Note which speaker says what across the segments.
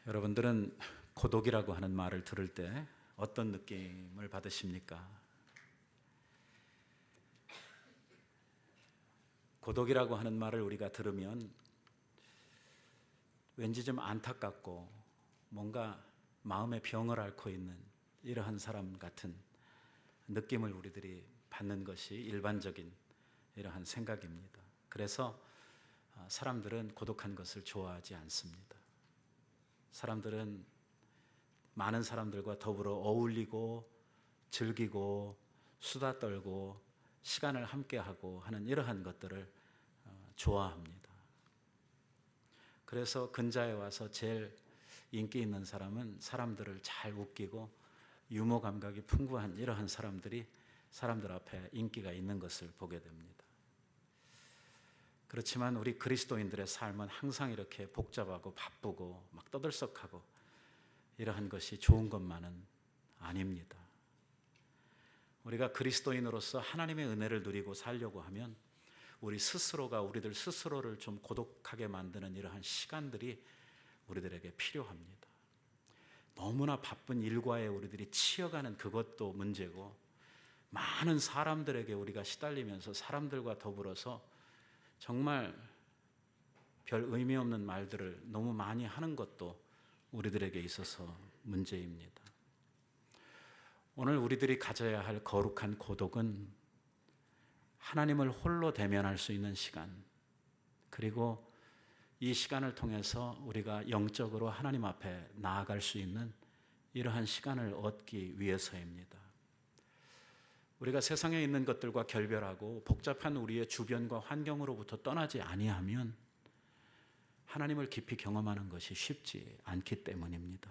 Speaker 1: 여러분들은 고독이라고 하는 말을 들을 때 어떤 느낌을 받으십니까? 고독이라고 하는 말을 우리가 들으면 왠지 좀 안타깝고 뭔가 마음의 병을 앓고 있는 이러한 사람 같은 느낌을 우리들이 받는 것이 일반적인 이러한 생각입니다. 그래서 사람들은 고독한 것을 좋아하지 않습니다. 사람들은 많은 사람들과 더불어 어울리고 즐기고 수다 떨고 시간을 함께하고 하는 이러한 것들을 좋아합니다. 그래서 근자에 와서 제일 인기 있는 사람은 사람들을 잘 웃기고 유머 감각이 풍부한 이러한 사람들이 사람들 앞에 인기가 있는 것을 보게 됩니다. 그렇지만 우리 그리스도인들의 삶은 항상 이렇게 복잡하고 바쁘고 막 떠들썩하고 이러한 것이 좋은 것만은 아닙니다. 우리가 그리스도인으로서 하나님의 은혜를 누리고 살려고 하면 우리 스스로가 우리들 스스로를 좀 고독하게 만드는 이러한 시간들이 우리들에게 필요합니다. 너무나 바쁜 일과에 우리들이 치여가는 그것도 문제고, 많은 사람들에게 우리가 시달리면서 사람들과 더불어서 정말 별 의미 없는 말들을 너무 많이 하는 것도 우리들에게 있어서 문제입니다. 오늘 우리들이 가져야 할 거룩한 고독은 하나님을 홀로 대면할 수 있는 시간, 그리고 이 시간을 통해서 우리가 영적으로 하나님 앞에 나아갈 수 있는 이러한 시간을 얻기 위해서입니다. 우리가 세상에 있는 것들과 결별하고 복잡한 우리의 주변과 환경으로부터 떠나지 아니하면 하나님을 깊이 경험하는 것이 쉽지 않기 때문입니다.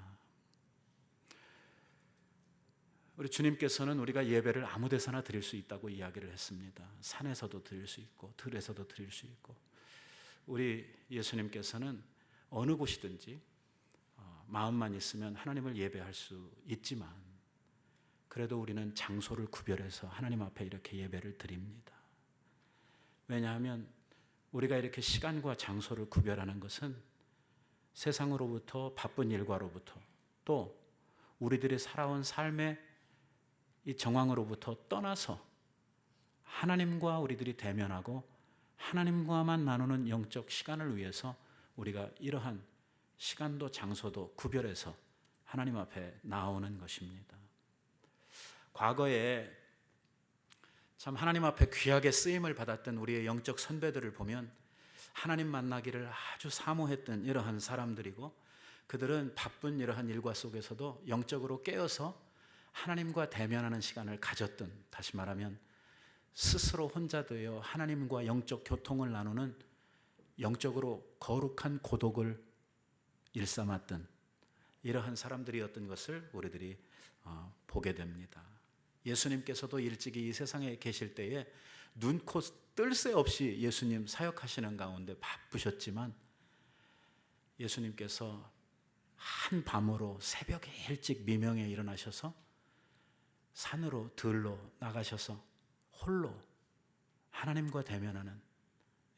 Speaker 1: 우리 주님께서는 우리가 예배를 아무 데서나 드릴 수 있다고 이야기를 했습니다. 산에서도 드릴 수 있고 들에서도 드릴 수 있고, 우리 예수님께서는 어느 곳이든지 마음만 있으면 하나님을 예배할 수 있지만, 그래도 우리는 장소를 구별해서 하나님 앞에 이렇게 예배를 드립니다. 왜냐하면 우리가 이렇게 시간과 장소를 구별하는 것은 세상으로부터, 바쁜 일과로부터, 또 우리들이 살아온 삶의 이 정황으로부터 떠나서 하나님과 우리들이 대면하고 하나님과만 나누는 영적 시간을 위해서 우리가 이러한 시간도 장소도 구별해서 하나님 앞에 나오는 것입니다. 과거에 참 하나님 앞에 귀하게 쓰임을 받았던 우리의 영적 선배들을 보면 하나님 만나기를 아주 사모했던 이러한 사람들이고, 그들은 바쁜 이러한 일과 속에서도 영적으로 깨어서 하나님과 대면하는 시간을 가졌던, 다시 말하면 스스로 혼자 되어 하나님과 영적 교통을 나누는 영적으로 거룩한 고독을 일삼았던 이러한 사람들이었던 것을 우리들이 보게 됩니다. 예수님께서도 일찍이 이 세상에 계실 때에 눈코 뜰 새 없이 예수님 사역하시는 가운데 바쁘셨지만, 예수님께서 한 밤으로 새벽에 일찍 미명에 일어나셔서 산으로 들로 나가셔서 홀로 하나님과 대면하는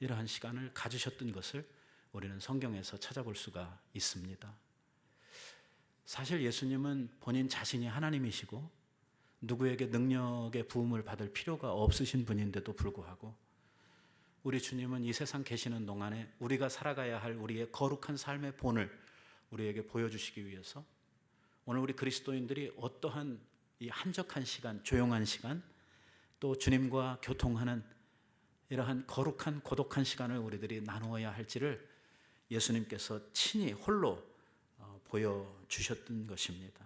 Speaker 1: 이러한 시간을 가지셨던 것을 우리는 성경에서 찾아볼 수가 있습니다. 사실 예수님은 본인 자신이 하나님이시고 누구에게 능력의 부음을 받을 필요가 없으신 분인데도 불구하고 우리 주님은 이 세상 계시는 동안에 우리가 살아가야 할 우리의 거룩한 삶의 본을 우리에게 보여주시기 위해서 오늘 우리 그리스도인들이 어떠한 이 한적한 시간, 조용한 시간, 또 주님과 교통하는 이러한 거룩한 고독한 시간을 우리들이 나누어야 할지를 예수님께서 친히 홀로 보여주셨던 것입니다.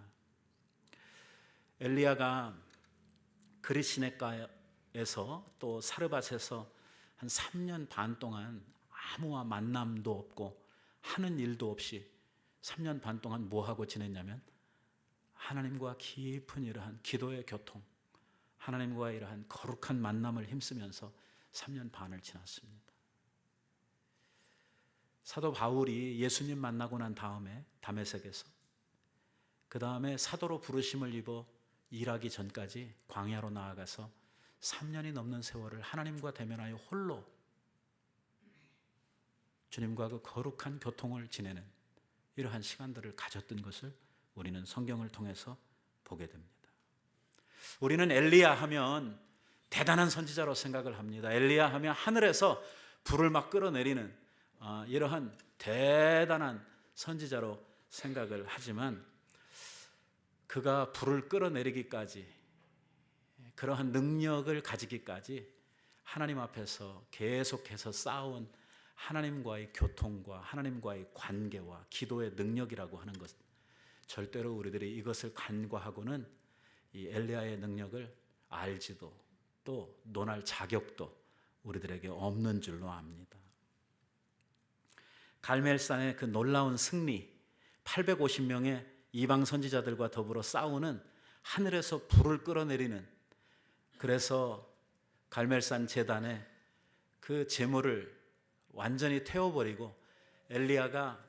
Speaker 1: 엘리야가 그릿시냇가에서 또 사르밧에서 한 3년 반 동안 아무와 만남도 없고 하는 일도 없이 3년 반 동안 뭐하고 지냈냐면 하나님과 깊은 이러한 기도의 교통, 하나님과 이러한 거룩한 만남을 힘쓰면서 3년 반을 지났습니다. 사도 바울이 예수님 만나고 난 다음에 다메섹에서, 그 다음에 사도로 부르심을 입어 일하기 전까지 광야로 나아가서 3년이 넘는 세월을 하나님과 대면하여 홀로 주님과 그 거룩한 교통을 지내는 이러한 시간들을 가졌던 것을 우리는 성경을 통해서 보게 됩니다. 우리는 엘리야 하면 대단한 선지자로 생각을 합니다. 엘리야 하면 하늘에서 불을 막 끌어내리는 이러한 대단한 선지자로 생각을 하지만, 그가 불을 끌어내리기까지, 그러한 능력을 가지기까지 하나님 앞에서 계속해서 쌓아온 하나님과의 교통과 하나님과의 관계와 기도의 능력이라고 하는 것, 절대로 우리들이 이것을 간과하고는 이 엘리야의 능력을 알지도 또 논할 자격도 우리들에게 없는 줄로 압니다. 갈멜산의 그 놀라운 승리, 850명의 이방 선지자들과 더불어 싸우는, 하늘에서 불을 끌어내리는, 그래서 갈멜산 제단에 그 제물을 완전히 태워버리고 엘리야가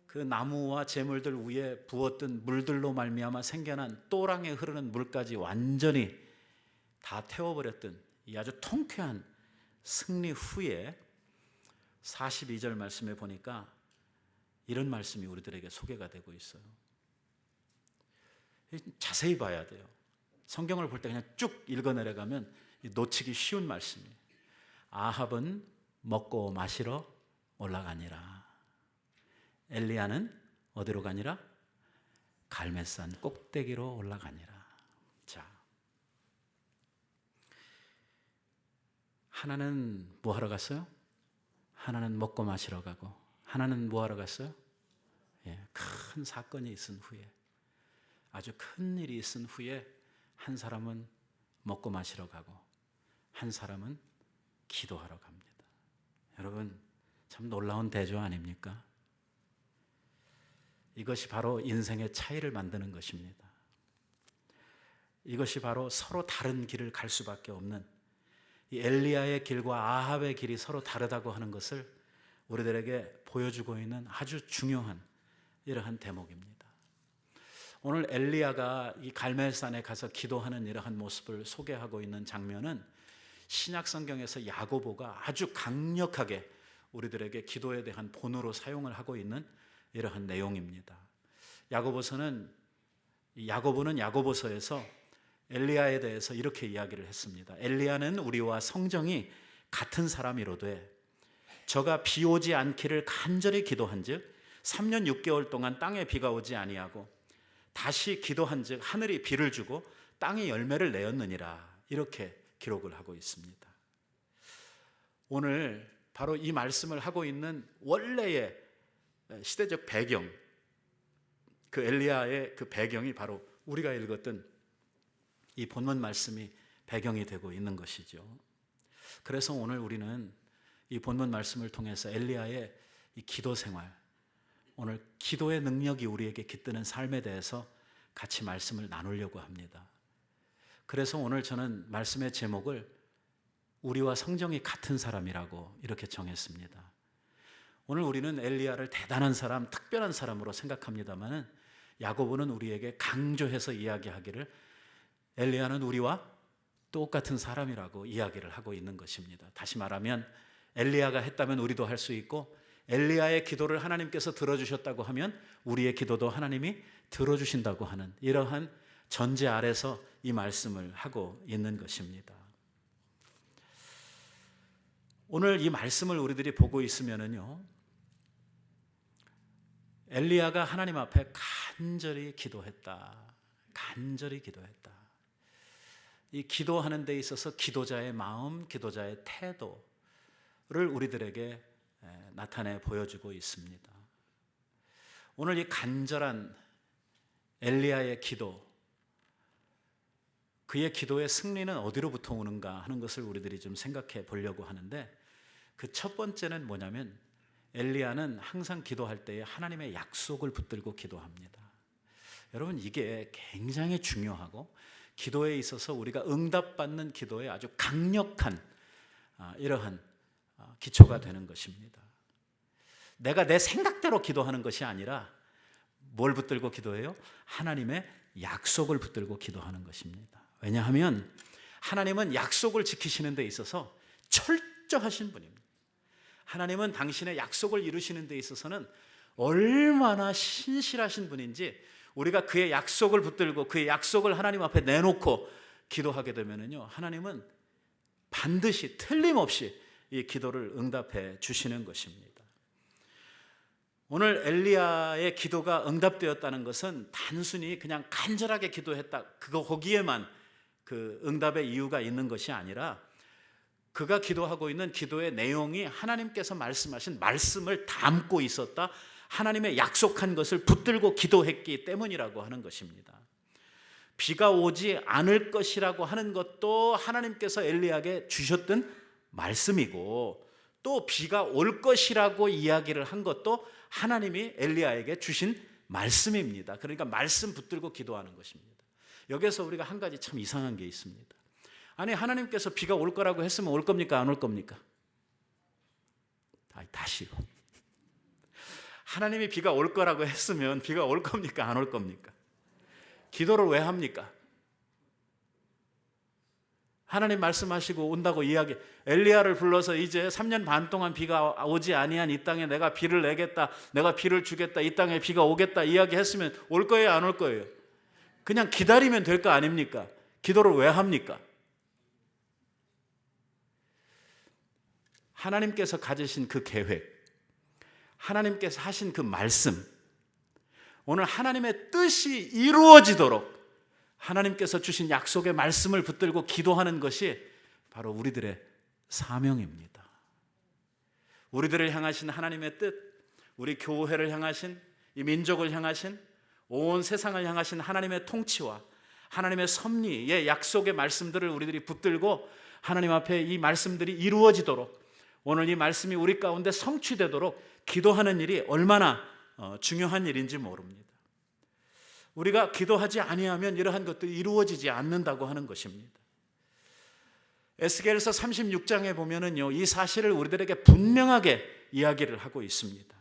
Speaker 1: 그 나무와 제물들 위에 부었던 물들로 말미암아 생겨난 또랑에 흐르는 물까지 완전히 다 태워버렸던 이 아주 통쾌한 승리 후에 42절 말씀에 보니까 이런 말씀이 우리들에게 소개가 되고 있어요. 자세히 봐야 돼요. 성경을 볼 때 그냥 쭉 읽어내려가면 놓치기 쉬운 말씀이에요. 아합은 먹고 마시러 올라가니라. 엘리야는 어디로 가니라? 갈멜산 꼭대기로 올라가니라. 자, 하나는 뭐 하러 갔어요? 하나는 먹고 마시러 가고, 하나는 뭐 하러 갔어요? 큰 사건이 있은 후에, 아주 큰 일이 있은 후에 한 사람은 먹고 마시러 가고 한 사람은 기도하러 갑니다. 여러분, 참 놀라운 대조 아닙니까? 이것이 바로 인생의 차이를 만드는 것입니다. 이것이 바로 서로 다른 길을 갈 수밖에 없는, 이 엘리야의 길과 아합의 길이 서로 다르다고 하는 것을 우리들에게 보여주고 있는 아주 중요한 이러한 대목입니다. 오늘 엘리야가 이 갈멜산에 가서 기도하는 이러한 모습을 소개하고 있는 장면은 신약 성경에서 야고보가 아주 강력하게 우리들에게 기도에 대한 본으로 사용을 하고 있는 이러한 내용입니다. 야고보는 야고보서에서 엘리야에 대해서 이렇게 이야기를 했습니다. 엘리야는 우리와 성정이 같은 사람이로되 저가 비 오지 않기를 간절히 기도한즉 3년 6개월 동안 땅에 비가 오지 아니하고 다시 기도한즉 하늘이 비를 주고 땅이 열매를 내었느니라. 이렇게 기록을 하고 있습니다. 오늘 바로 이 말씀을 하고 있는 원래의 시대적 배경, 그 엘리야의 그 배경이 바로 우리가 읽었던 이 본문 말씀이 배경이 되고 있는 것이죠. 그래서 오늘 우리는 이 본문 말씀을 통해서 엘리야의 이 기도 생활, 오늘 기도의 능력이 우리에게 깃드는 삶에 대해서 같이 말씀을 나누려고 합니다. 그래서 오늘 저는 말씀의 제목을 우리와 성정이 같은 사람이라고 이렇게 정했습니다. 오늘 우리는 엘리야를 대단한 사람, 특별한 사람으로 생각합니다만 야고보는 우리에게 강조해서 이야기하기를 엘리야는 우리와 똑같은 사람이라고 이야기를 하고 있는 것입니다. 다시 말하면 엘리야가 했다면 우리도 할 수 있고, 엘리야의 기도를 하나님께서 들어주셨다고 하면 우리의 기도도 하나님이 들어주신다고 하는 이러한 전제 아래서 이 말씀을 하고 있는 것입니다. 오늘 이 말씀을 우리들이 보고 있으면요, 엘리야가 하나님 앞에 간절히 기도했다. 간절히 기도했다. 이 기도하는 데 있어서 기도자의 마음, 기도자의 태도를 우리들에게 나타내 보여주고 있습니다. 오늘 이 간절한 엘리야의 기도, 그의 기도의 승리는 어디로부터 오는가 하는 것을 우리들이 좀 생각해 보려고 하는데, 그 첫 번째는 뭐냐면 엘리야는 항상 기도할 때에 하나님의 약속을 붙들고 기도합니다. 여러분, 이게 굉장히 중요하고 기도에 있어서 우리가 응답받는 기도에 아주 강력한 이러한 기초가 되는 것입니다. 내가 내 생각대로 기도하는 것이 아니라 뭘 붙들고 기도해요? 하나님의 약속을 붙들고 기도하는 것입니다. 왜냐하면 하나님은 약속을 지키시는 데 있어서 철저하신 분입니다. 하나님은 당신의 약속을 이루시는 데 있어서는 얼마나 신실하신 분인지 우리가 그의 약속을 붙들고 그의 약속을 하나님 앞에 내놓고 기도하게 되면요, 하나님은 반드시 틀림없이 이 기도를 응답해 주시는 것입니다. 오늘 엘리야의 기도가 응답되었다는 것은 단순히 그냥 간절하게 기도했다, 거기에만 그 응답의 이유가 있는 것이 아니라 그가 기도하고 있는 기도의 내용이 하나님께서 말씀하신 말씀을 담고 있었다, 하나님의 약속한 것을 붙들고 기도했기 때문이라고 하는 것입니다. 비가 오지 않을 것이라고 하는 것도 하나님께서 엘리야에게 주셨던 말씀이고, 또 비가 올 것이라고 이야기를 한 것도 하나님이 엘리야에게 주신 말씀입니다. 그러니까 말씀 붙들고 기도하는 것입니다. 여기서 우리가 한 가지 참 이상한 게 있습니다. 아니, 하나님께서 비가 올 거라고 했으면 올 겁니까? 안 올 겁니까? 다시요. 하나님이 비가 올 거라고 했으면 비가 올 겁니까? 안 올 겁니까? 기도를 왜 합니까? 하나님 말씀하시고 온다고 이야기, 엘리야를 불러서 이제 3년 반 동안 비가 오지 아니한 이 땅에 내가 비를 내겠다, 내가 비를 주겠다, 이 땅에 비가 오겠다 이야기했으면 올 거예요, 안 올 거예요? 그냥 기다리면 될 거 아닙니까? 기도를 왜 합니까? 하나님께서 가지신 그 계획, 하나님께서 하신 그 말씀, 오늘 하나님의 뜻이 이루어지도록 하나님께서 주신 약속의 말씀을 붙들고 기도하는 것이 바로 우리들의 사명입니다. 우리들을 향하신 하나님의 뜻, 우리 교회를 향하신, 이 민족을 향하신, 온 세상을 향하신 하나님의 통치와 하나님의 섭리의 약속의 말씀들을 우리들이 붙들고 하나님 앞에 이 말씀들이 이루어지도록, 오늘 이 말씀이 우리 가운데 성취되도록 기도하는 일이 얼마나 중요한 일인지 모릅니다. 우리가 기도하지 아니하면 이러한 것들이 이루어지지 않는다고 하는 것입니다. 에스겔서 36장에 보면은요, 이 사실을 우리들에게 분명하게 이야기를 하고 있습니다.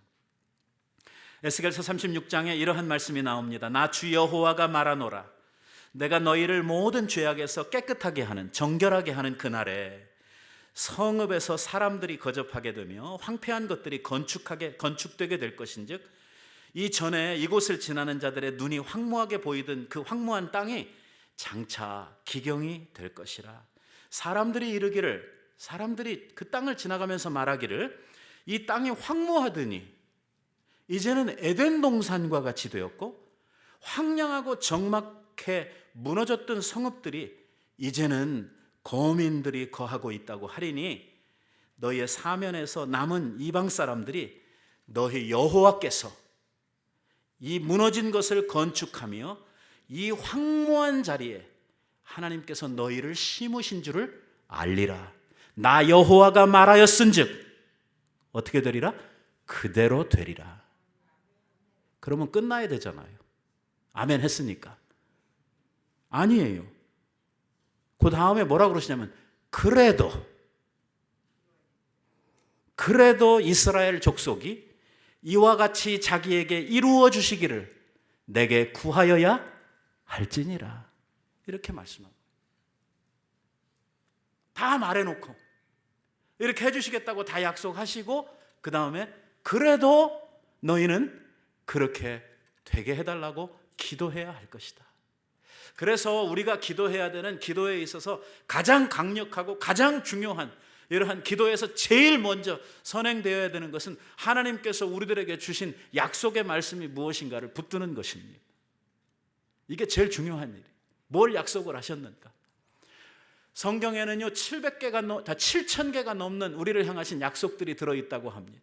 Speaker 1: 에스겔서 36장에 이러한 말씀이 나옵니다. 나 주 여호와가 말하노라. 내가 너희를 모든 죄악에서 깨끗하게 하는, 정결하게 하는 그날에 성읍에서 사람들이 거접하게 되며 황폐한 것들이 건축되게 될 것인즉, 이전에 이곳을 지나는 자들의 눈이 황무하게 보이던 그 황무한 땅이 장차 기경이 될 것이라. 사람들이 그 땅을 지나가면서 말하기를, 이 땅이 황무하더니 이제는 에덴 동산과 같이 되었고, 황량하고 적막해 무너졌던 성읍들이 이제는 거민들이 거하고 있다고 하리니, 너희의 사면에서 남은 이방 사람들이 너희 여호와께서 이 무너진 것을 건축하며 이 황무한 자리에 하나님께서 너희를 심으신 줄을 알리라. 나 여호와가 말하였은즉 어떻게 되리라? 그대로 되리라. 그러면 끝나야 되잖아요. 아멘 했으니까. 아니에요. 그 다음에 뭐라고 그러시냐면, 그래도 이스라엘 족속이 이와 같이 자기에게 이루어 주시기를 내게 구하여야 할지니라. 이렇게 말씀합니다. 다 말해놓고 이렇게 해주시겠다고 다 약속하시고, 그 다음에 그래도 너희는 그렇게 되게 해달라고 기도해야 할 것이다. 그래서 우리가 기도해야 되는, 기도에 있어서 가장 강력하고 가장 중요한, 이러한 기도에서 제일 먼저 선행되어야 되는 것은 하나님께서 우리들에게 주신 약속의 말씀이 무엇인가를 붙드는 것입니다. 이게 제일 중요한 일이에요. 뭘 약속을 하셨는가? 성경에는요 7,000개가 넘는 우리를 향하신 약속들이 들어있다고 합니다.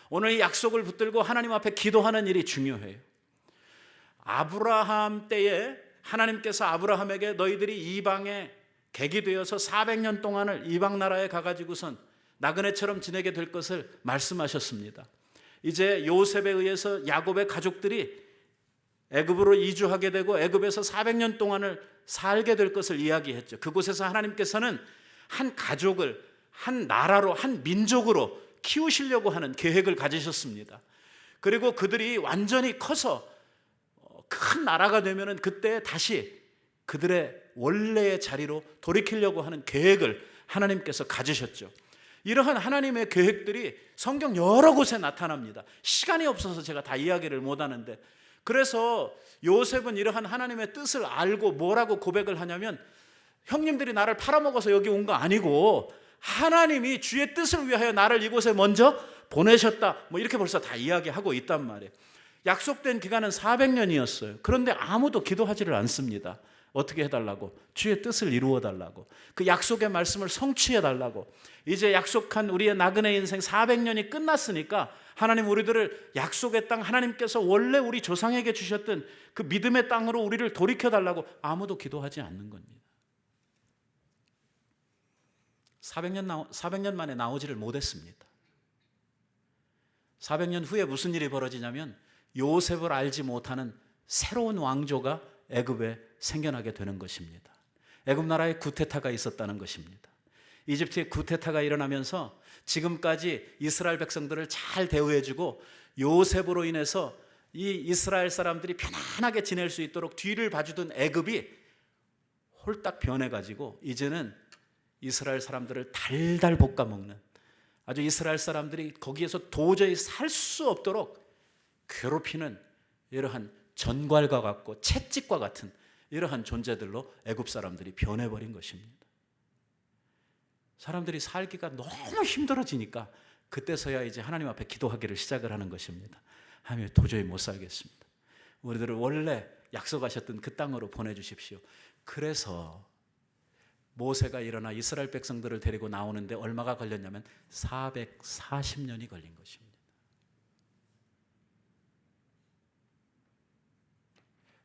Speaker 1: 오늘 이 약속을 붙들고 하나님 앞에 기도하는 일이 중요해요. 아브라함 때에 하나님께서 아브라함에게 너희들이 이방에 객이 되어서 400년 동안을 이방 나라에 가가지고선 나그네처럼 지내게 될 것을 말씀하셨습니다. 이제 요셉에 의해서 야곱의 가족들이 애굽으로 이주하게 되고 애굽에서 400년 동안을 살게 될 것을 이야기했죠. 그곳에서 하나님께서는 한 가족을 한 나라로, 한 민족으로 키우시려고 하는 계획을 가지셨습니다. 그리고 그들이 완전히 커서 큰 나라가 되면은 그때 다시 그들의 원래의 자리로 돌이키려고 하는 계획을 하나님께서 가지셨죠. 이러한 하나님의 계획들이 성경 여러 곳에 나타납니다. 시간이 없어서 제가 다 이야기를 못하는데, 그래서 요셉은 이러한 하나님의 뜻을 알고 뭐라고 고백을 하냐면, 형님들이 나를 팔아먹어서 여기 온 거 아니고 하나님이 주의 뜻을 위하여 나를 이곳에 먼저 보내셨다, 뭐 이렇게 벌써 다 이야기하고 있단 말이에요. 약속된 기간은 400년이었어요. 그런데 아무도 기도하지를 않습니다. 어떻게 해달라고? 주의 뜻을 이루어 달라고, 그 약속의 말씀을 성취해 달라고. 이제 약속한 우리의 나그네 인생 400년이 끝났으니까 하나님 우리들을 약속의 땅, 하나님께서 원래 우리 조상에게 주셨던 그 믿음의 땅으로 우리를 돌이켜 달라고 아무도 기도하지 않는 겁니다. 400년 만에 나오지를 못했습니다. 400년 후에 무슨 일이 벌어지냐면 요셉을 알지 못하는 새로운 왕조가 애굽에 생겨나게 되는 것입니다. 애굽 나라에 구테타가 있었다는 것입니다. 이집트에 구테타가 일어나면서 지금까지 이스라엘 백성들을 잘 대우해주고 요셉으로 인해서 이 이스라엘 사람들이 편안하게 지낼 수 있도록 뒤를 봐주던 애굽이 홀딱 변해가지고 이제는 이스라엘 사람들을 달달 볶아먹는, 아주 이스라엘 사람들이 거기에서 도저히 살 수 없도록 괴롭히는 이러한 전갈과 같고 채찍과 같은 이러한 존재들로 애굽 사람들이 변해버린 것입니다. 사람들이 살기가 너무 힘들어지니까 그때서야 이제 하나님 앞에 기도하기를 시작을 하는 것입니다. 하나님, 도저히 못 살겠습니다. 우리들을 원래 약속하셨던 그 땅으로 보내주십시오. 그래서 모세가 일어나 이스라엘 백성들을 데리고 나오는데 얼마가 걸렸냐면 440년이 걸린 것입니다.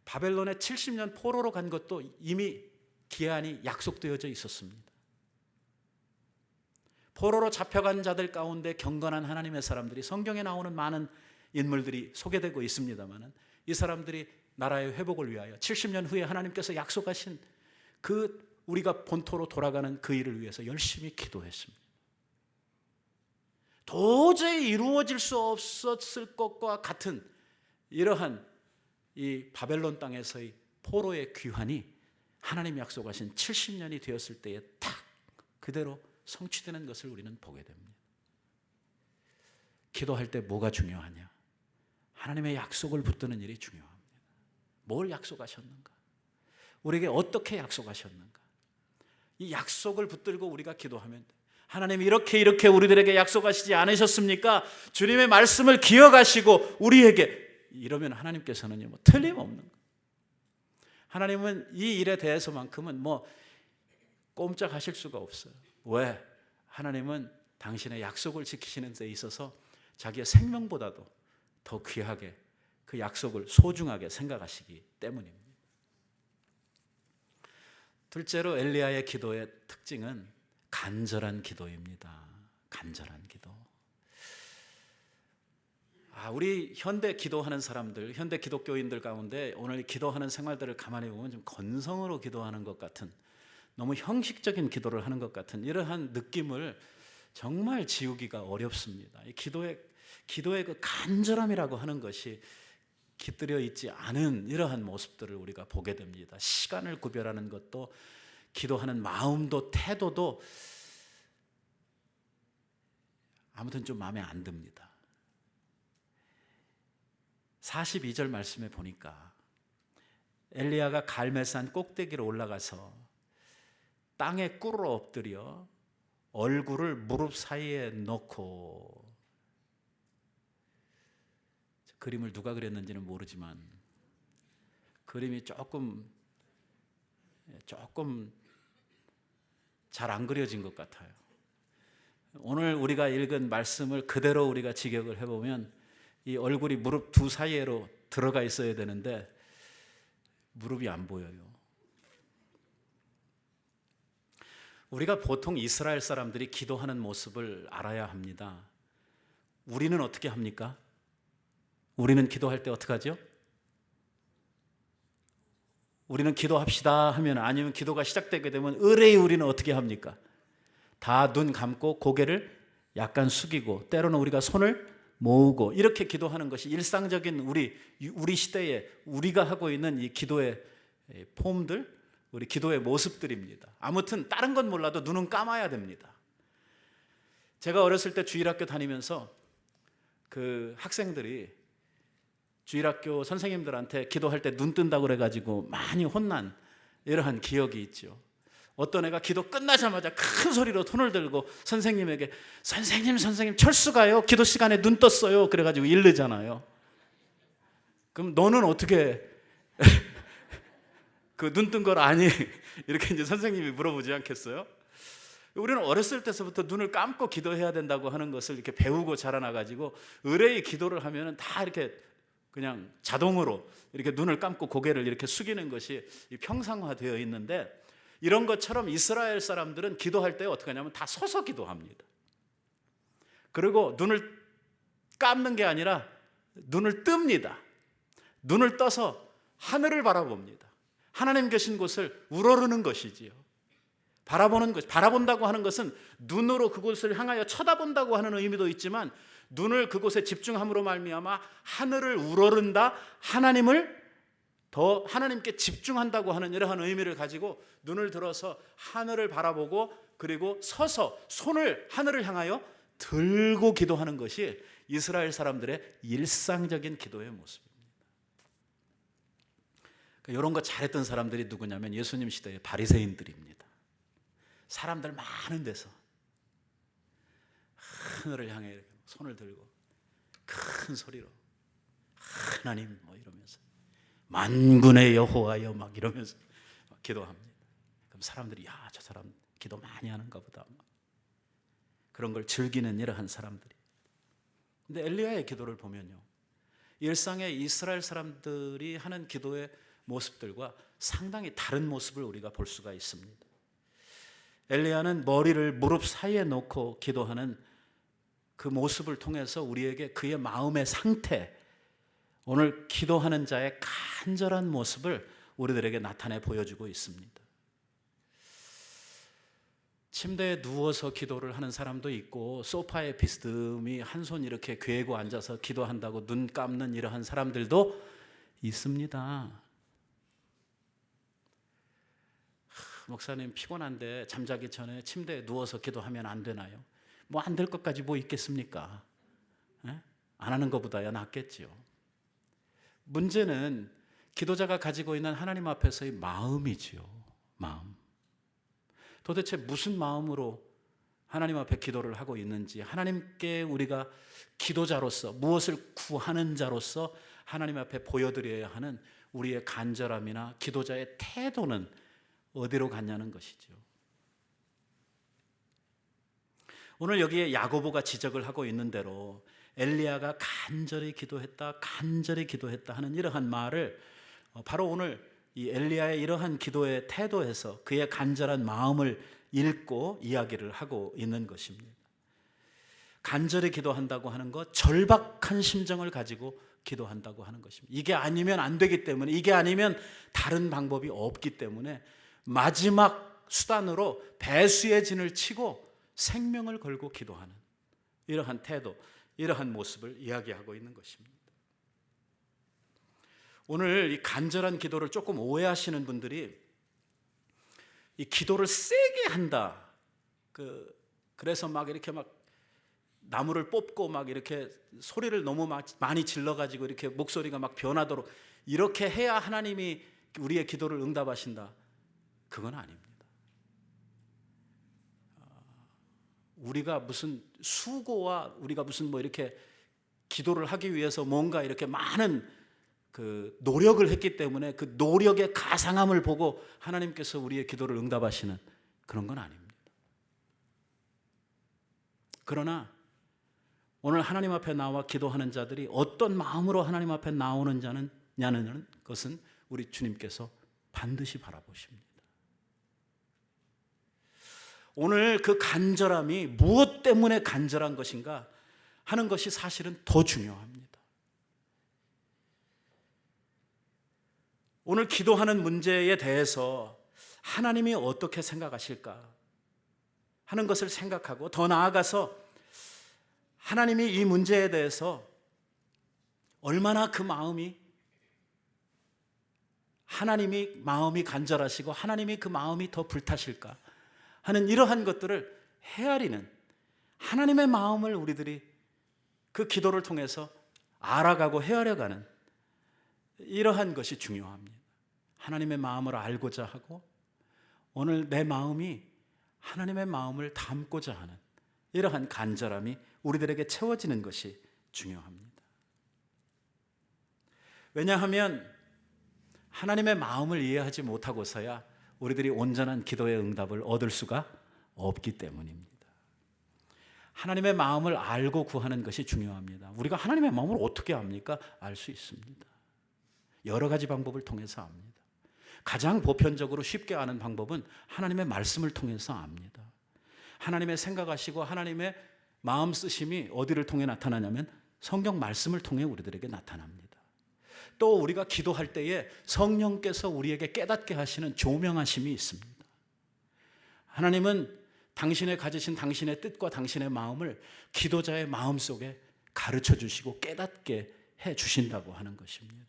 Speaker 1: 바벨론에 70년 포로로 간 것도 이미 기한이 약속되어져 있었습니다. 포로로 잡혀간 자들 가운데 경건한 하나님의 사람들이, 성경에 나오는 많은 인물들이 소개되고 있습니다만, 이 사람들이 나라의 회복을 위하여 70년 후에 하나님께서 약속하신 그 우리가 본토로 돌아가는 그 일을 위해서 열심히 기도했습니다. 도저히 이루어질 수 없었을 것과 같은 이러한 이 바벨론 땅에서의 포로의 귀환이 하나님 약속하신 70년이 되었을 때에 딱 그대로 성취되는 것을 우리는 보게 됩니다. 기도할 때 뭐가 중요하냐? 하나님의 약속을 붙드는 일이 중요합니다. 뭘 약속하셨는가? 우리에게 어떻게 약속하셨는가? 이 약속을 붙들고 우리가 기도하면, 하나님 이렇게 우리들에게 약속하시지 않으셨습니까? 주님의 말씀을 기억하시고 우리에게, 이러면 하나님께서는요, 뭐 틀림없는 거예요. 하나님은 이 일에 대해서만큼은 뭐 꼼짝하실 수가 없어요. 왜? 하나님은 당신의 약속을 지키시는 데 있어서 자기의 생명보다도 더 귀하게 그 약속을 소중하게 생각하시기 때문입니다. 둘째로 엘리야의 기도의 특징은 간절한 기도입니다. 간절한 기도. 우리 현대 기도하는 사람들, 현대 기독교인들 가운데 오늘 기도하는 생활들을 가만히 보면 좀 건성으로 기도하는 것 같은, 너무 형식적인 기도를 하는 것 같은 이러한 느낌을 정말 지우기가 어렵습니다. 이 기도의 그 간절함이라고 하는 것이 깃들여 있지 않은 이러한 모습들을 우리가 보게 됩니다. 시간을 구별하는 것도, 기도하는 마음도, 태도도 아무튼 좀 마음에 안 듭니다. 42절 말씀에 보니까 엘리야가 갈멜산 꼭대기로 올라가서 땅에 꿇어 엎드려 얼굴을 무릎 사이에 넣고, 그림을 누가 그렸는지는 모르지만 그림이 조금 잘 안 그려진 것 같아요. 오늘 우리가 읽은 말씀을 그대로 우리가 직역을 해보면 이 얼굴이 무릎 두 사이로 들어가 있어야 되는데 무릎이 안 보여요. 우리가 보통 이스라엘 사람들이 기도하는 모습을 알아야 합니다. 우리는 어떻게 합니까? 우리는 기도할 때 어떻게 하죠? 우리는 기도합시다 하면, 아니면 기도가 시작되게 되면 의뢰의 우리는 어떻게 합니까? 다 눈 감고 고개를 약간 숙이고, 때로는 우리가 손을 모으고, 이렇게 기도하는 것이 일상적인 우리 시대에 우리가 하고 있는 이 기도의 폼들, 우리 기도의 모습들입니다. 아무튼 다른 건 몰라도 눈은 감아야 됩니다. 제가 어렸을 때 주일학교 다니면서 그 학생들이 주일학교 선생님들한테 기도할 때 눈 뜬다고 그래가지고 많이 혼난 이러한 기억이 있죠. 어떤 애가 기도 끝나자마자 큰 소리로 손을 들고 선생님에게 선생님 철수가요, 기도 시간에 눈 떴어요, 그래가지고 이르잖아요. 그럼 너는 어떻게 그 눈 뜬 걸 아니? 이렇게 이제 선생님이 물어보지 않겠어요? 우리는 어렸을 때서부터 눈을 감고 기도해야 된다고 하는 것을 이렇게 배우고 자라나가지고 의뢰의 기도를 하면은 다 이렇게 그냥 자동으로 이렇게 눈을 감고 고개를 이렇게 숙이는 것이 평상화되어 있는데, 이런 것처럼 이스라엘 사람들은 기도할 때 어떻게 하냐면 다 서서 기도합니다. 그리고 눈을 감는 게 아니라 눈을 뜹니다. 눈을 떠서 하늘을 바라봅니다. 하나님 계신 곳을 우러르는 것이지요. 바라보는 것, 바라본다고 하는 것은 눈으로 그곳을 향하여 쳐다본다고 하는 의미도 있지만, 눈을 그곳에 집중함으로 말미암아 하늘을 우러른다, 하나님을 더 하나님께 집중한다고 하는 이러한 의미를 가지고 눈을 들어서 하늘을 바라보고 그리고 서서 손을 하늘을 향하여 들고 기도하는 것이 이스라엘 사람들의 일상적인 기도의 모습입니다. 이런 거 잘했던 사람들이 누구냐면 예수님 시대의 바리새인들입니다. 사람들 많은 데서 하늘을 향해 이렇게 손을 들고 큰 소리로 하나님 뭐 이러면서 만군의 여호와여 막 이러면서 막 기도합니다. 그럼 사람들이 야, 저 사람 기도 많이 하는가 보다, 그런 걸 즐기는 이러한 사람들이. 근데 엘리야의 기도를 보면요, 일상의 이스라엘 사람들이 하는 기도의 모습들과 상당히 다른 모습을 우리가 볼 수가 있습니다. 엘리야는 머리를 무릎 사이에 놓고 기도하는 그 모습을 통해서 우리에게 그의 마음의 상태, 오늘 기도하는 자의 간절한 모습을 우리들에게 나타내 보여주고 있습니다. 침대에 누워서 기도를 하는 사람도 있고, 소파에 비스듬히 한 손 이렇게 괴고 앉아서 기도한다고 눈 감는 이러한 사람들도 있습니다. 목사님 피곤한데 잠자기 전에 침대에 누워서 기도하면 안 되나요? 뭐 안 될 것까지 뭐 있겠습니까? 안 하는 것보다야 낫겠죠. 문제는 기도자가 가지고 있는 하나님 앞에서의 마음이지요. 마음. 도대체 무슨 마음으로 하나님 앞에 기도를 하고 있는지, 하나님께 우리가 기도자로서 무엇을 구하는 자로서 하나님 앞에 보여드려야 하는 우리의 간절함이나 기도자의 태도는 어디로 갔냐는 것이죠. 오늘 여기에 야고보가 지적을 하고 있는 대로 엘리야가 간절히 기도했다 하는 이러한 말을 바로 오늘 이 엘리야의 이러한 기도의 태도에서 그의 간절한 마음을 읽고 이야기를 하고 있는 것입니다. 간절히 기도한다고 하는 것, 절박한 심정을 가지고 기도한다고 하는 것입니다. 이게 아니면 안 되기 때문에, 이게 아니면 다른 방법이 없기 때문에 마지막 수단으로 배수의 진을 치고 생명을 걸고 기도하는 이러한 태도, 이러한 모습을 이야기하고 있는 것입니다. 오늘 이 간절한 기도를 조금 오해하시는 분들이 이 기도를 세게 한다, 그래서 막 이렇게 막 나무를 뽑고 막 이렇게 소리를 너무 많이 질러가지고 이렇게 목소리가 막 변하도록 이렇게 해야 하나님이 우리의 기도를 응답하신다, 그건 아닙니다. 우리가 무슨 수고와 우리가 무슨 뭐 이렇게 기도를 하기 위해서 뭔가 이렇게 많은 그 노력을 했기 때문에 그 노력의 가상함을 보고 하나님께서 우리의 기도를 응답하시는 그런 건 아닙니다. 그러나 오늘 하나님 앞에 나와 기도하는 자들이 어떤 마음으로 하나님 앞에 나오느냐는 것은 우리 주님께서 반드시 바라보십니다. 오늘 그 간절함이 무엇 때문에 간절한 것인가 하는 것이 사실은 더 중요합니다. 오늘 기도하는 문제에 대해서 하나님이 어떻게 생각하실까 하는 것을 생각하고, 더 나아가서 하나님이 이 문제에 대해서 얼마나 그 마음이, 하나님이 마음이 간절하시고 하나님이 그 마음이 더 불타실까 하는 이러한 것들을 헤아리는, 하나님의 마음을 우리들이 그 기도를 통해서 알아가고 헤아려가는 이러한 것이 중요합니다. 하나님의 마음을 알고자 하고 오늘 내 마음이 하나님의 마음을 담고자 하는 이러한 간절함이 우리들에게 채워지는 것이 중요합니다. 왜냐하면 하나님의 마음을 이해하지 못하고서야 우리들이 온전한 기도의 응답을 얻을 수가 없기 때문입니다. 하나님의 마음을 알고 구하는 것이 중요합니다. 우리가 하나님의 마음을 어떻게 압니까? 알 수 있습니다. 여러 가지 방법을 통해서 압니다. 가장 보편적으로 쉽게 아는 방법은 하나님의 말씀을 통해서 압니다. 하나님의 생각하시고 하나님의 마음 쓰심이 어디를 통해 나타나냐면 성경 말씀을 통해 우리들에게 나타납니다. 또 우리가 기도할 때에 성령께서 우리에게 깨닫게 하시는 조명하심이 있습니다. 하나님은 당신의 가지신 당신의 뜻과 당신의 마음을 기도자의 마음속에 가르쳐 주시고 깨닫게 해 주신다고 하는 것입니다.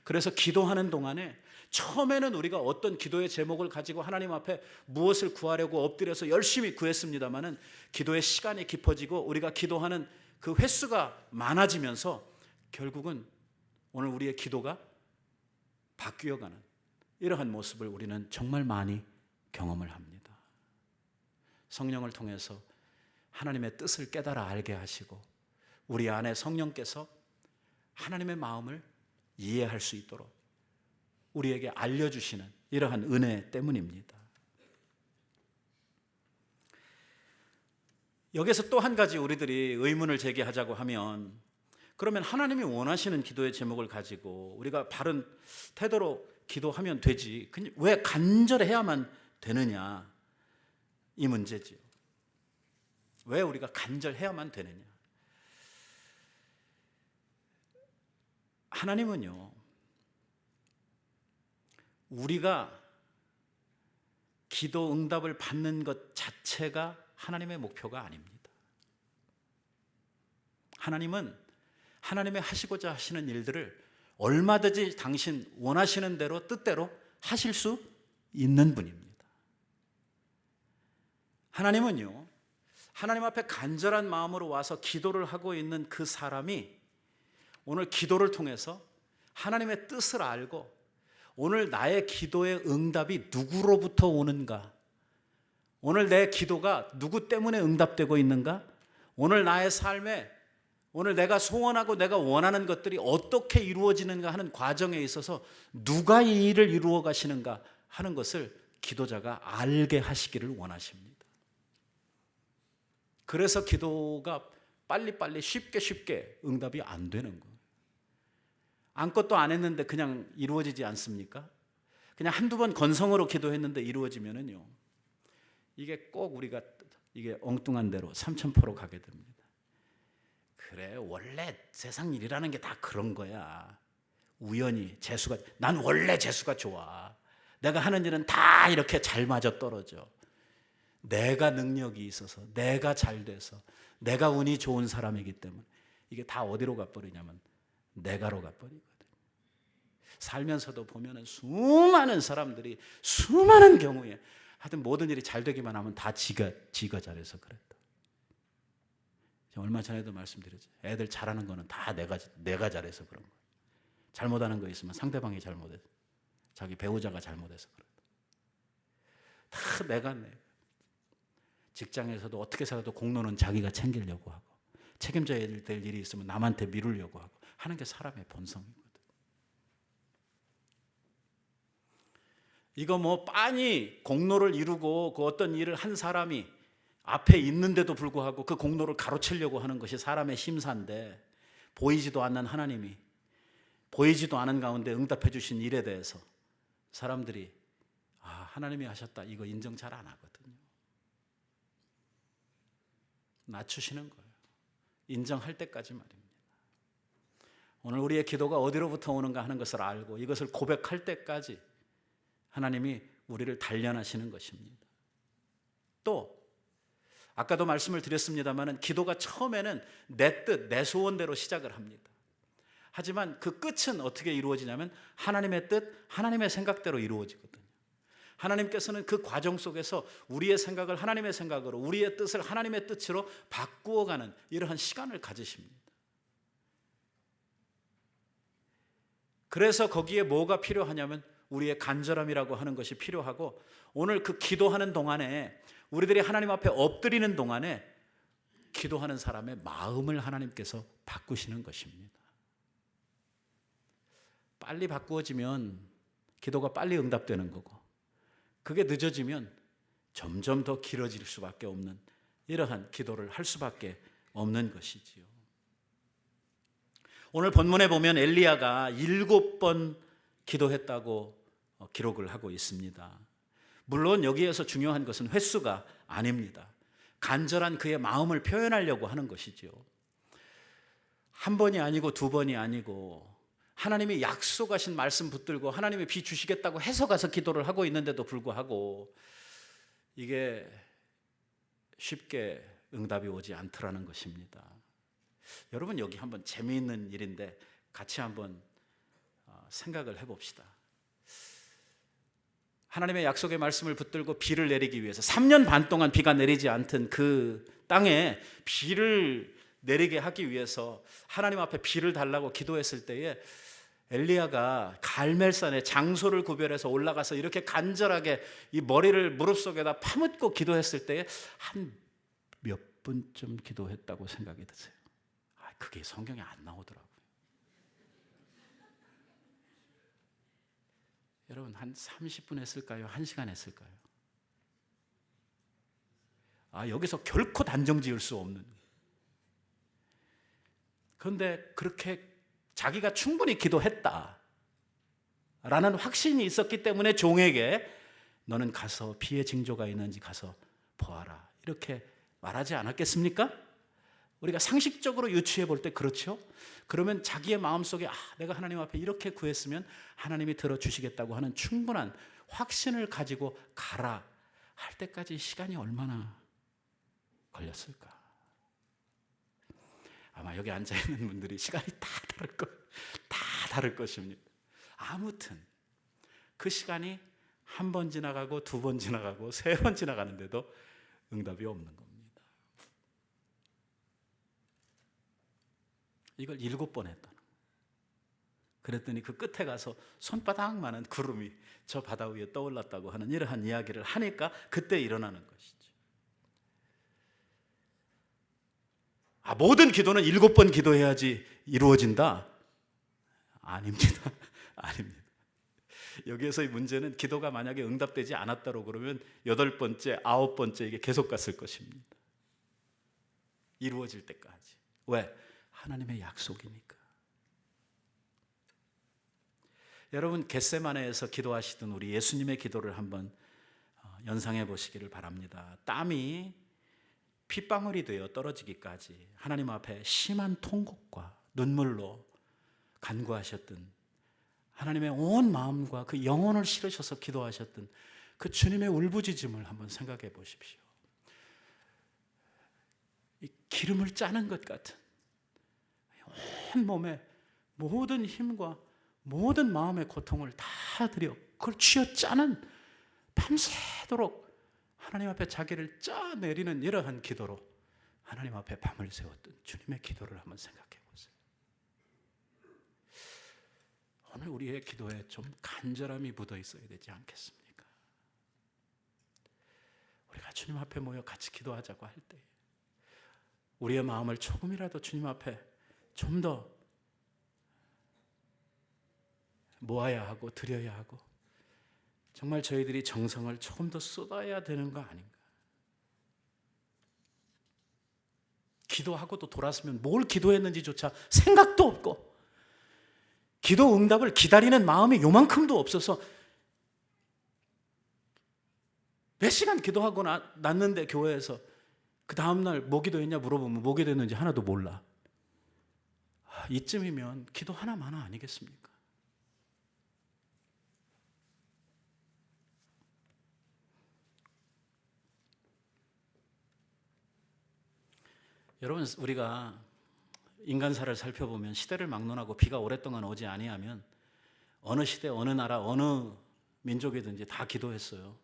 Speaker 1: 그래서 기도하는 동안에 처음에는 우리가 어떤 기도의 제목을 가지고 하나님 앞에 무엇을 구하려고 엎드려서 열심히 구했습니다마는 기도의 시간이 깊어지고 우리가 기도하는 그 횟수가 많아지면서 결국은 오늘 우리의 기도가 바뀌어가는 이러한 모습을 우리는 정말 많이 경험을 합니다. 성령을 통해서 하나님의 뜻을 깨달아 알게 하시고 우리 안에 성령께서 하나님의 마음을 이해할 수 있도록 우리에게 알려주시는 이러한 은혜 때문입니다. 여기서 또 한 가지 우리들이 의문을 제기하자고 하면 그러면 하나님이 원하시는 기도의 제목을 가지고 우리가 바른 태도로 기도하면 되지 왜 간절해야만 되느냐 이 문제지요. 왜 우리가 간절해야만 되느냐. 하나님은요 우리가 기도 응답을 받는 것 자체가 하나님의 목표가 아닙니다. 하나님은 하나님의 하시고자 하시는 일들을 얼마든지 당신 원하시는 대로 뜻대로 하실 수 있는 분입니다. 하나님은요 하나님 앞에 간절한 마음으로 와서 기도를 하고 있는 그 사람이 오늘 기도를 통해서 하나님의 뜻을 알고 오늘 나의 기도의 응답이 누구로부터 오는가, 오늘 내 기도가 누구 때문에 응답되고 있는가, 오늘 나의 삶에 오늘 내가 소원하고 내가 원하는 것들이 어떻게 이루어지는가 하는 과정에 있어서 누가 이 일을 이루어 가시는가 하는 것을 기도자가 알게 하시기를 원하십니다. 그래서 기도가 빨리빨리 쉽게 응답이 안 되는 거예요. 아무것도 안 했는데 그냥 이루어지지 않습니까? 그냥 한두 번 건성으로 기도했는데 이루어지면은요 이게 꼭 우리가 이게 엉뚱한 대로 삼천포로 가게 됩니다. 그래 원래 세상 일이라는 게 다 그런 거야. 우연히 재수가 난 원래 재수가 좋아. 내가 하는 일은 다 이렇게 잘 맞아 떨어져. 내가 능력이 있어서 내가 잘 돼서 내가 운이 좋은 사람이기 때문에 이게 다 어디로 가버리냐면 내가로 가버리거든. 살면서도 보면은 수많은 사람들이 수많은 경우에 하여튼 모든 일이 잘 되기만 하면 다 지가 잘해서 그랬다. 얼마 전에도 말씀드렸죠. 애들 잘하는 거는 다 내가 잘해서 그런 거야. 잘못하는 거 있으면 상대방이 잘못해서, 자기 배우자가 잘못해서 그랬다. 다 내가 직장에서도 어떻게 살아도 공로는 자기가 챙기려고 하고 책임져야 될 일이 있으면 남한테 미루려고 하고 하는 게 사람의 본성이거든. 이거 뭐 빤히 공로를 이루고 그 어떤 일을 한 사람이 앞에 있는데도 불구하고 그 공로를 가로채려고 하는 것이 사람의 심사인데 보이지도 않는 하나님이 보이지도 않은 가운데 응답해 주신 일에 대해서 사람들이 하나님이 하셨다 이거 인정 잘 안 하거든요. 낮추시는 거예요. 인정할 때까지 말입니다. 오늘 우리의 기도가 어디로부터 오는가 하는 것을 알고 이것을 고백할 때까지 하나님이 우리를 단련하시는 것입니다. 또 아까도 말씀을 드렸습니다만 기도가 처음에는 내 뜻, 내 소원대로 시작을 합니다. 하지만 그 끝은 어떻게 이루어지냐면 하나님의 뜻, 하나님의 생각대로 이루어지거든요. 하나님께서는 그 과정 속에서 우리의 생각을 하나님의 생각으로, 우리의 뜻을 하나님의 뜻으로 바꾸어가는 이러한 시간을 가지십니다. 그래서 거기에 뭐가 필요하냐면 우리의 간절함이라고 하는 것이 필요하고, 오늘 그 기도하는 동안에, 우리들이 하나님 앞에 엎드리는 동안에 기도하는 사람의 마음을 하나님께서 바꾸시는 것입니다. 빨리 바꾸어지면 기도가 빨리 응답되는 거고, 그게 늦어지면 점점 더 길어질 수밖에 없는 이러한 기도를 할 수밖에 없는 것이지요. 오늘 본문에 보면 엘리야가 7번 기도했다고 기록을 하고 있습니다. 물론 여기에서 중요한 것은 횟수가 아닙니다. 간절한 그의 마음을 표현하려고 하는 것이죠. 한 번이 아니고 두 번이 아니고, 하나님이 약속하신 말씀 붙들고 하나님이 비 주시겠다고 해서 가서 기도를 하고 있는데도 불구하고 이게 쉽게 응답이 오지 않더라는 것입니다. 여러분, 여기 한번 재미있는 일인데 같이 한번 생각을 해봅시다. 하나님의 약속의 말씀을 붙들고 비를 내리기 위해서 3년 반 동안 비가 내리지 않던 그 땅에 비를 내리게 하기 위해서 하나님 앞에 비를 달라고 기도했을 때에 엘리야가 갈멜산에 장소를 구별해서 올라가서 이렇게 간절하게 이 머리를 무릎 속에다 파묻고 기도했을 때에 한 몇 분쯤 기도했다고 생각이 드세요? 그게 성경에 안 나오더라고요. 여러분, 한 30분 했을까요? 1시간 했을까요? 여기서 결코 단정 지을 수 없는. 그런데 그렇게 자기가 충분히 기도했다 라는 확신이 있었기 때문에 종에게 너는 가서 비의 징조가 있는지 가서 보아라 이렇게 말하지 않았겠습니까? 우리가 상식적으로 유추해 볼 때 그렇죠? 그러면 자기의 마음속에 내가 하나님 앞에 이렇게 구했으면 하나님이 들어주시겠다고 하는 충분한 확신을 가지고 가라 할 때까지 시간이 얼마나 걸렸을까? 아마 여기 앉아있는 분들이 시간이 다 다를 것입니다. 아무튼 그 시간이 한 번 지나가고 두 번 지나가고 세 번 지나가는데도 응답이 없는 겁니다. 이걸 7번 했다는 거예요. 그랬더니 그 끝에 가서 손바닥만한 구름이 저 바다 위에 떠올랐다고 하는 이러한 이야기를 하니까 그때 일어나는 것이죠. 모든 기도는 7번 기도해야지 이루어진다? 아닙니다. 아닙니다. 여기에서의 문제는 기도가 만약에 응답되지 않았다고 그러면 8번째, 9번째 이게 계속 갔을 것입니다. 이루어질 때까지. 왜? 하나님의 약속이니까. 여러분, 겟세마네에서 기도하시던 우리 예수님의 기도를 한번 연상해 보시기를 바랍니다. 땀이 핏방울이 되어 떨어지기까지 하나님 앞에 심한 통곡과 눈물로 간구하셨던, 하나님의 온 마음과 그 영혼을 실으셔서 기도하셨던 그 주님의 울부짖음을 한번 생각해 보십시오. 이 기름을 짜는 것 같은 온 몸의 모든 힘과 모든 마음의 고통을 다 들여 그걸 쥐어짜는, 밤새도록 하나님 앞에 자기를 짜내리는 이러한 기도로 하나님 앞에 밤을 새웠던 주님의 기도를 한번 생각해 보세요. 오늘 우리의 기도에 좀 간절함이 묻어 있어야 되지 않겠습니까? 우리가 주님 앞에 모여 같이 기도하자고 할 때 우리의 마음을 조금이라도 주님 앞에 좀 더 모아야 하고 드려야 하고, 정말 저희들이 정성을 조금 더 쏟아야 되는 거 아닌가? 기도하고도 돌았으면 뭘 기도했는지조차 생각도 없고, 기도 응답을 기다리는 마음이 요만큼도 없어서 몇 시간 기도하고 났는데 교회에서 그 다음날 뭐 기도했냐 물어보면 뭐 기도했는지 하나도 몰라. 이쯤이면 기도 하나마나 아니겠습니까? 여러분, 우리가 인간사를 살펴보면 시대를 막론하고 비가 오랫동안 오지 아니하면 어느 시대, 어느 나라, 어느 민족이든지 다 기도했어요.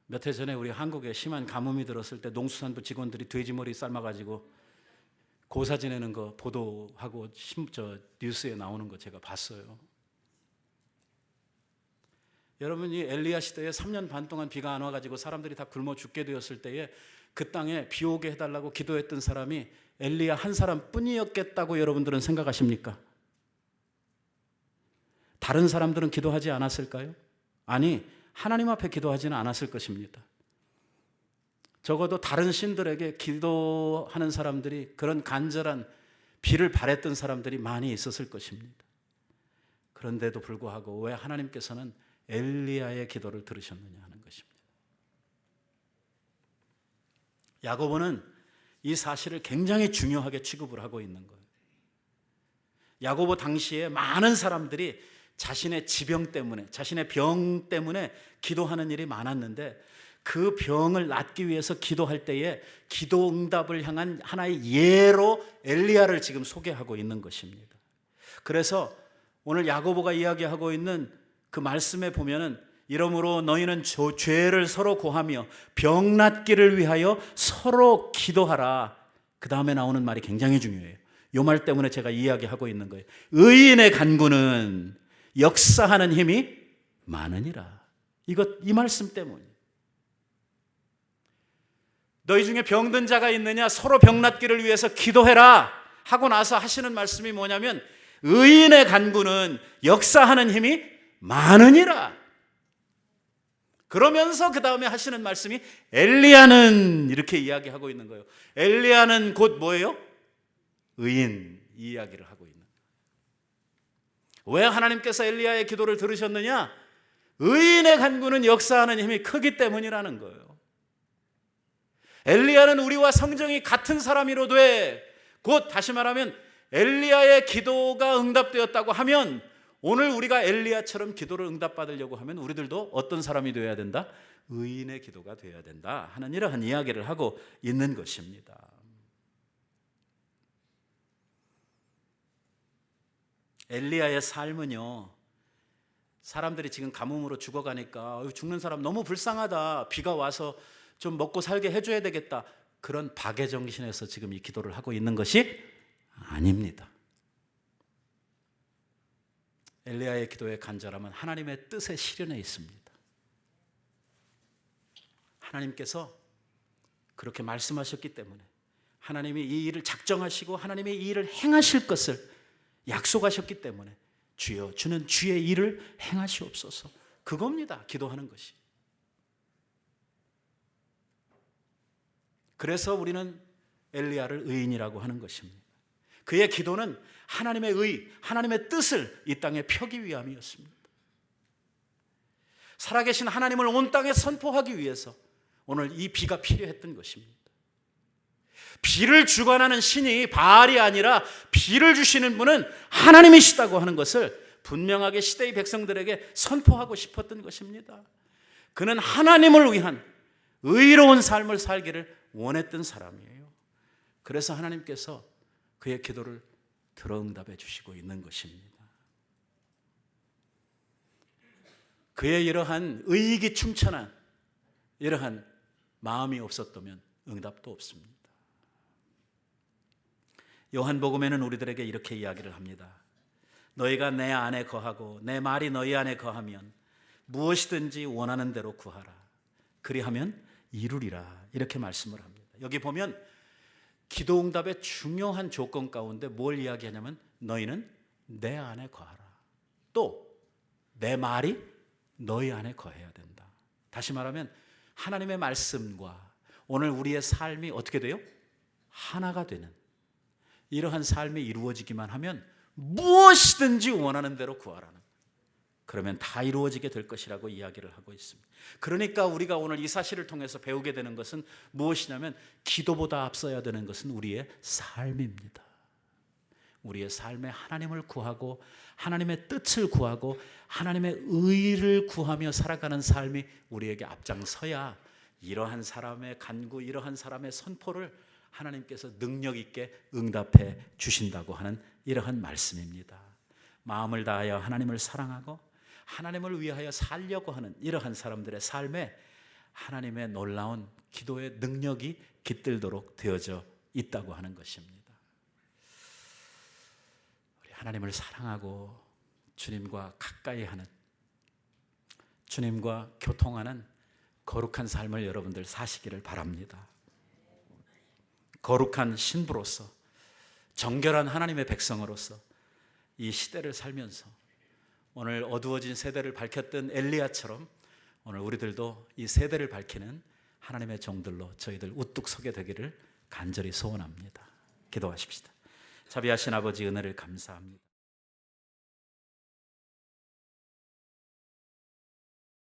Speaker 1: 몇 해 전에 우리 한국에 심한 가뭄이 들었을 때 농수산부 직원들이 돼지머리 삶아가지고 고사 지내는 거 보도하고 뉴스에 나오는 거 제가 봤어요. 여러분이 엘리야 시대에 3년 반 동안 비가 안 와가지고 사람들이 다 굶어 죽게 되었을 때에 그 땅에 비 오게 해달라고 기도했던 사람이 엘리야 한 사람뿐이었겠다고 여러분들은 생각하십니까? 다른 사람들은 기도하지 않았을까요? 아니, 하나님 앞에 기도하지는 않았을 것입니다. 적어도 다른 신들에게 기도하는 사람들이, 그런 간절한 비를 바랬던 사람들이 많이 있었을 것입니다. 그런데도 불구하고 왜 하나님께서는 엘리야의 기도를 들으셨느냐 하는 것입니다. 야고보는 이 사실을 굉장히 중요하게 취급을 하고 있는 거예요. 야고보 당시에 많은 사람들이 자신의 지병 때문에, 자신의 병 때문에 기도하는 일이 많았는데 그 병을 낫기 위해서 기도할 때에 기도 응답을 향한 하나의 예로 엘리야를 지금 소개하고 있는 것입니다. 그래서 오늘 야고보가 이야기하고 있는 그 말씀에 보면은 이러므로 너희는 죄를 서로 고하며 병 낫기를 위하여 서로 기도하라. 그 다음에 나오는 말이 굉장히 중요해요. 이 말 때문에 제가 이야기하고 있는 거예요. 의인의 간구는 역사하는 힘이 많으니라. 이 말씀 때문에. 너희 중에 병든 자가 있느냐? 서로 병 낫기를 위해서 기도해라 하고 나서 하시는 말씀이 뭐냐면 의인의 간구는 역사하는 힘이 많으니라. 그러면서 그 다음에 하시는 말씀이 엘리야는 이렇게 이야기하고 있는 거예요. 엘리야는 곧 뭐예요? 의인, 이 이야기를 하고 있는 거예요. 왜 하나님께서 엘리야의 기도를 들으셨느냐? 의인의 간구는 역사하는 힘이 크기 때문이라는 거예요. 엘리야는 우리와 성정이 같은 사람이로되, 곧 다시 말하면 엘리야의 기도가 응답되었다고 하면 오늘 우리가 엘리야처럼 기도를 응답받으려고 하면 우리들도 어떤 사람이 되어야 된다? 의인의 기도가 되어야 된다 하는 이러한 이야기를 하고 있는 것입니다. 엘리야의 삶은요, 사람들이 지금 가뭄으로 죽어가니까 죽는 사람 너무 불쌍하다, 비가 와서 좀 먹고 살게 해줘야 되겠다, 그런 박애 정신에서 지금 이 기도를 하고 있는 것이 아닙니다. 엘리야의 기도의 간절함은 하나님의 뜻의 실현에 있습니다. 하나님께서 그렇게 말씀하셨기 때문에, 하나님이 이 일을 작정하시고 하나님이 이 일을 행하실 것을 약속하셨기 때문에 주여 주는 주의 일을 행하시옵소서, 그겁니다, 기도하는 것이. 그래서 우리는 엘리야를 의인이라고 하는 것입니다. 그의 기도는 하나님의 의, 하나님의 뜻을 이 땅에 펴기 위함이었습니다. 살아계신 하나님을 온 땅에 선포하기 위해서 오늘 이 비가 필요했던 것입니다. 비를 주관하는 신이 바알이 아니라 비를 주시는 분은 하나님이시다고 하는 것을 분명하게 시대의 백성들에게 선포하고 싶었던 것입니다. 그는 하나님을 위한 의로운 삶을 살기를 원했던 사람이에요. 그래서 하나님께서 그의 기도를 들어 응답해 주시고 있는 것입니다. 그의 이러한 의익이 충천한 이러한 마음이 없었다면 응답도 없습니다. 요한복음에는 우리들에게 이렇게 이야기를 합니다. 너희가 내 안에 거하고 내 말이 너희 안에 거하면 무엇이든지 원하는 대로 구하라. 그리하면 이루리라. 이렇게 말씀을 합니다. 여기 보면 기도 응답의 중요한 조건 가운데 뭘 이야기하냐면 너희는 내 안에 거하라. 또 내 말이 너희 안에 거해야 된다. 다시 말하면 하나님의 말씀과 오늘 우리의 삶이 어떻게 돼요? 하나가 되는 이러한 삶이 이루어지기만 하면 무엇이든지 원하는 대로 구하라는, 그러면 다 이루어지게 될 것이라고 이야기를 하고 있습니다. 그러니까 우리가 오늘 이 사실을 통해서 배우게 되는 것은 무엇이냐면 기도보다 앞서야 되는 것은 우리의 삶입니다. 우리의 삶에 하나님을 구하고 하나님의 뜻을 구하고 하나님의 의를 구하며 살아가는 삶이 우리에게 앞장서야 이러한 사람의 간구, 이러한 사람의 선포를 하나님께서 능력 있게 응답해 주신다고 하는 이러한 말씀입니다. 마음을 다하여 하나님을 사랑하고 하나님을 위하여 살려고 하는 이러한 사람들의 삶에 하나님의 놀라운 기도의 능력이 깃들도록 되어져 있다고 하는 것입니다. 우리 하나님을 사랑하고 주님과 가까이 하는, 주님과 교통하는 거룩한 삶을 여러분들 사시기를 바랍니다. 거룩한 신부로서, 정결한 하나님의 백성으로서 이 시대를 살면서 오늘 어두워진 세대를 밝혔던 엘리야처럼 오늘 우리들도 이 세대를 밝히는 하나님의 종들로 저희들 우뚝 서게 되기를 간절히 소원합니다. 기도하십시다. 자비하신 아버지, 은혜를 감사합니다.